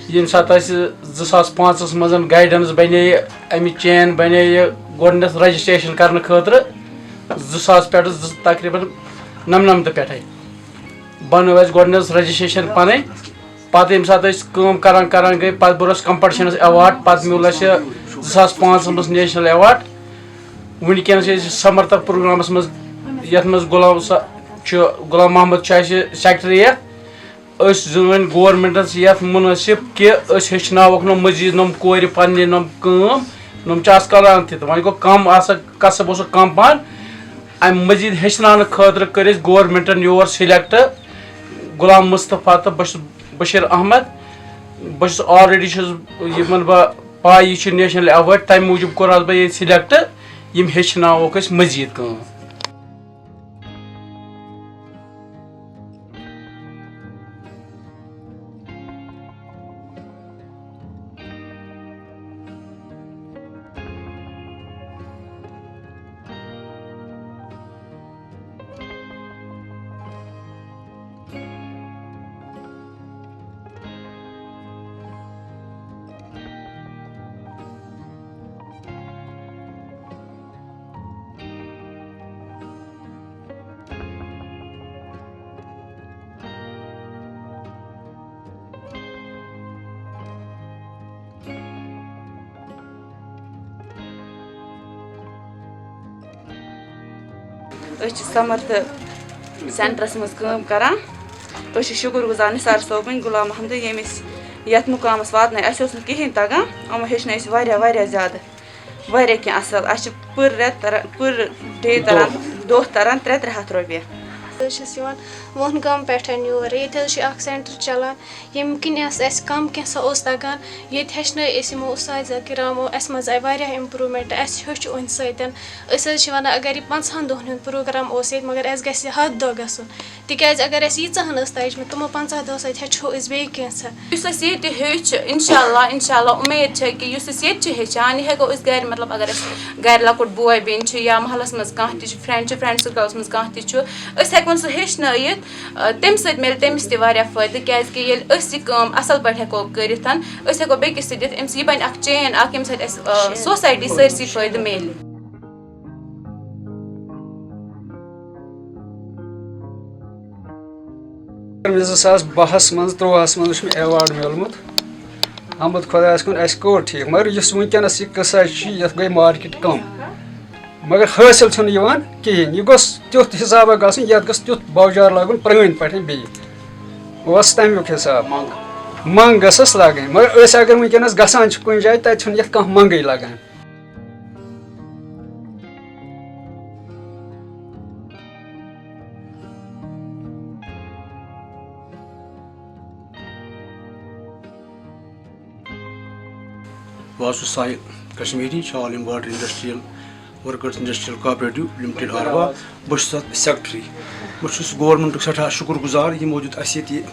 यम सात 2005 मज गाइडेंस बने अमि चेन बने गोडनस रजिस्ट्रेशन करने खतर 2000 पे तकरीबन 99 पे बनो गोडनस रजिस्ट्रेशन पन पत यम सात करान गई पत बरस कंपटिशन अवार्ड पत मिल 2005 मज नेशनल अवार्ड वनकस समर्थ प्रोग्रामस मज ये गुलाम मोहम्मद सेक्रेटरी जोन गवर्नमेंटस ये मुनासिब कि हेचनोक नम मजीद नम कोर पन्ने नम नम करान वन गो कम कसब कम पहन अम मजीद हेचन खतर कर गवर्नमेंटन योर सिलेक्ट गुलाम मुस्तफ़ा तो बशीर अहमद बस ऑलरेडी पाई यह नेशनल अवार्ड तम मूजूब कोर बह ये सिलेक्ट यम हेचनोक मजीद कम। समर्थ सेंटरस मज करान शुक्र गुजार निसार सोबन गुलाम अहमद यमिस यथ मुकामस वातन कहें तगान यमो हेचन वारिया ज्यादा वारिया कह असल पुर रेत पुर डे तरन दो तरन 300 रुपये मोहन गाम पे योर ये सेंटर चलान यम किन कम क्या तगान ये हेचनो उस्ताद किरामो अस मज आई वारिया इम्प्रूवमेंट हेच उन वन अगर यह 50 दोहन प्रोग्राम मगर अस गस 100 दह गसन तिकाज अगर यीचहन तजम तमो 50 दह सो बे इंशाल्लाह उम्मीद है कि हेचान यह हेको गर मतलब अगर गर लकुट बोय बेन या महलस मज कह फ्रेंड सर्कल्स मज कह सह हेचनयत तम सत मिल तमिस फ़ायदे क्या असल पे हेको कर हेको बेकिस दित यह बन चेन यम सोसाइटी सरसी फ़ायदे मिल। 2012 मज 13 मज एवार्ड मिलमुत हमद खुदायस कुन अस कोर ठीक मगर इस वनकस यह कसा ये गई मार्केट कम मगर हासिल कहें यह गोस तुथ हिसाब गसन ये गस तुथ बवजार लागन प्रान पे बे तमिक हिसाब मंग गसस लगन मगर अगर वनकस गसान कुन जाए तत कह मंगई लगान। बस साहिल कश्मीरी ऑल इम्बॉर्ड industrial workers industrial cooperative limited आरवा बस सेक्रेटरी बस गवर्नमेंट सठा शुक्र गुजार यह मौजूद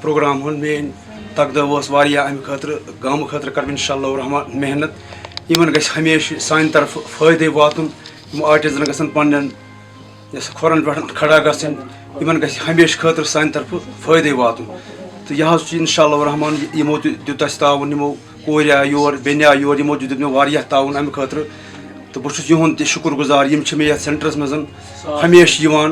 प्रोग्राम हन मेन तकदस अमे खतर गाम खतर कर इंशाअल्लाह रहमान मेहनत इन ग हमेशा सान तरफ फायदे वातन आर्टिजन गसन पन्न खोरन पे खड़ा गसन इन ग हमेशा खतर सान तरफ फायदे वातन तो यह इंशाअल्लाह रहमान यमो दित तावन यमो कोर योर बेन योर यमो दित मे तावन अमे खतर तो बहुत युन शुक्र गुजार यम मे सेंटरस मज हमेशा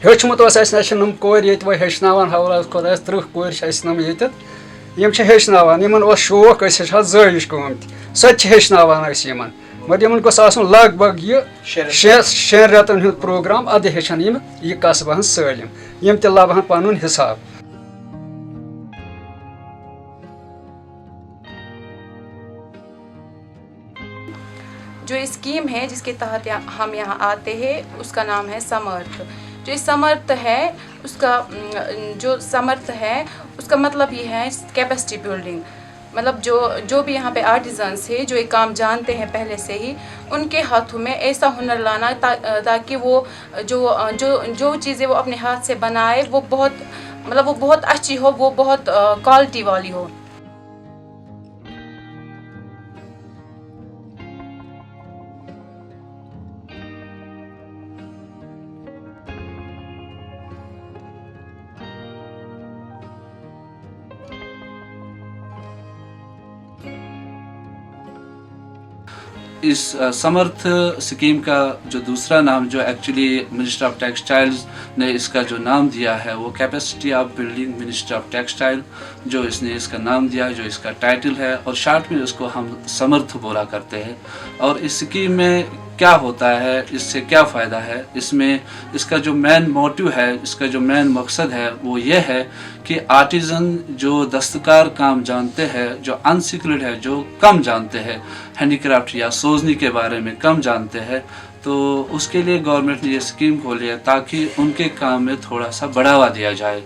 हेचमुत नम कोर ये हेचनान हवाला खुदा 30 कोर नम यम हेचनान शौक जायश कम सो हेचनान मगर इन गोस लग भग यह 6 रेतन हूँ प्रोग्राम अद हेचन यह कसब सलम यम तबहन पन हिसाब। जो स्कीम है जिसके तहत हम यहाँ आते हैं उसका नाम है समर्थ। जो समर्थ है उसका जो समर्थ है उसका मतलब ये है कैपेसिटी बिल्डिंग। मतलब जो भी यहाँ पे आर्टिजन्स है जो एक काम जानते हैं पहले से ही उनके हाथों में ऐसा हुनर लाना ताकि वो जो चीज़ें वो अपने हाथ से बनाए वो बहुत अच्छी हो, वो बहुत क्वालिटी वाली हो। इस समर्थ स्कीम का जो दूसरा नाम जो एक्चुअली मिनिस्टर ऑफ टेक्सटाइल्स ने इसका जो नाम दिया है वो capacity of building minister of textile, जो इसने इसका नाम दिया है, जो इसका टाइटल है, और शॉर्ट में उसको हम समर्थ बोला करते हैं। और इस स्कीम में क्या होता है, इससे क्या फ़ायदा है, इसमें इसका जो मेन मोटिव है, इसका जो मेन मकसद है वो ये है कि आर्टिज़न जो दस्तकार काम जानते हैं, जो अनस्किल्ड है, जो कम जानते हैं, हैंडीक्राफ्ट या सोजनी के बारे में कम जानते हैं, तो उसके लिए गवर्नमेंट ने ये स्कीम खोली है ताकि उनके काम में थोड़ा सा बढ़ावा दिया जाए।